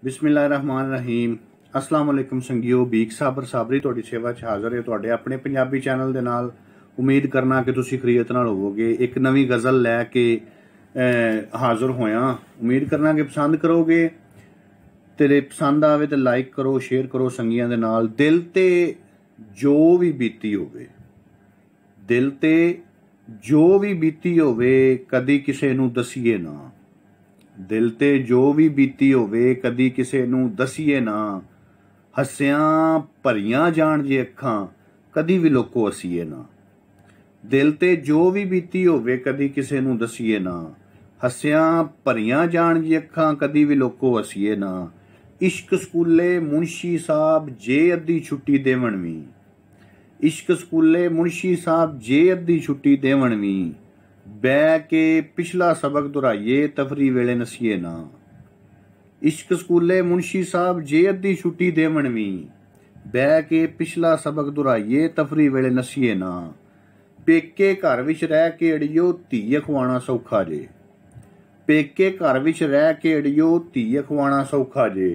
बिस्मिल्लाहिर्रहमानिर्रहीम। अस्सलाम वालेकुम संगियो, बीक साबर साबरी तुहाडी सेवा च हाज़र है तुहाडे अपने पंजाबी चैनल दे नाल। उम्मीद करना कि तुसीं खरीयत नाल होवोगे। एक नवी गज़ल लैके हाज़र होया। उम्मीद करना कि पसंद करोगे। तेरे पसंद आवे तो लाइक करो, शेयर करो संगियां दे नाल। दिल ते जो भी बीती होवे, दिल ते जो भी बीती होवे कदी किसे नूं दसीए ना। दिल ते जो भी बीती होवे कदी किसे नूं दसीए ना। हस्सियां भरियां जाण जे अखां कदी भी लोको असीए ना। दिल ते जो भी बीती होवे कदी किसे नूं दसीए ना। हस्सियां भरियां जाण जे अखां कदी भी लोको असीए ना। इश्क स्कूले मुंशी साहब जे अद्धी छुट्टी देवण वी। इश्क स्कूले मुंशी साहब जे अद्धी छुट्टी देवण वी। बह के पिछला सबक दुहराइए तफरी वेले नसीए ना। इश्क स्कूले मुंशी साहब जे अद्धी छुट्टी देवण वी। बह के पिछला सबक दुहराइए तफरी वेले नसीए ना। पेके घर विच रह के अड़ियो धी अखवाना सौखा जे। पेके घर विच रह के अड़ियो धी अखवाना सौखा जे।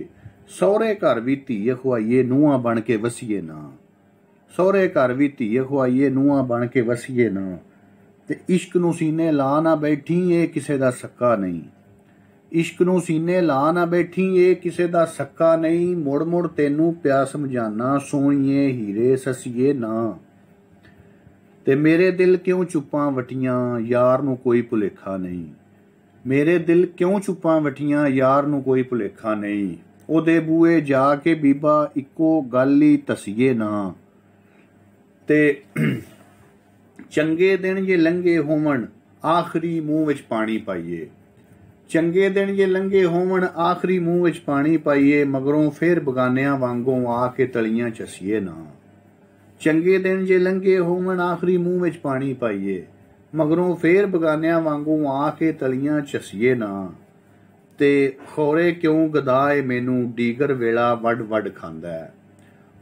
सौहरे घर भी धी अखवाइए नूहां बन के वसीए ना। सौहरे घर भी धी अखवाइए नूहां बन के वसीए ना। ते इश्क नूं सीने ला ना बैठी ये किसे दा सक्का नहीं। इश्क नूं सीने ला ना बैठी ये किसे दा सक्का नहीं। मुड़ मुड़ तेनू प्या समझाना सोहणीए हीरे ससीए ना। ते मेरे दिल क्यों चुप्पां वटियां यार नूं कोई भुलेखा नहीं। मेरे दिल क्यों चुप्पां वटियां यार नूं कोई भुलेखा नहीं। ओदे बूए जाके बीबा इक्को गल ही तसीए ना। ते चंगे दिन जे लंघे होवण आखरी मूँह विच पानी पाइए। चंगे दिन जे लंघे होवण आखरी मूँह विच पानी पाइए। मगरों फिर बगानियां वांगों आके तलियां चसीए ना। चंगे दिन जे लंघे होवण आखरी मूँह विच पानी पाइए। मगरों फिर बगानियां वांगों आके तलियां चसीए ना। ते खौरे क्यों गदाए मैनू डीगर वेला वड वड खांदा है।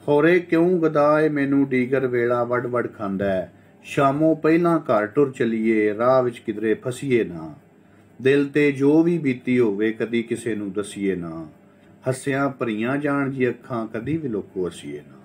खौरे क्यों गदाए मैनू डीगर वेला वड वड खांदा है। शामों पहला घर टुर चलीए राह विच किधरे फसीए ना। दिल ते जो भी बीती होवे कदी किसे नूं दसीए ना। हस्सियां भरियां जाण जी अखां कदी भी लोको असीए ना।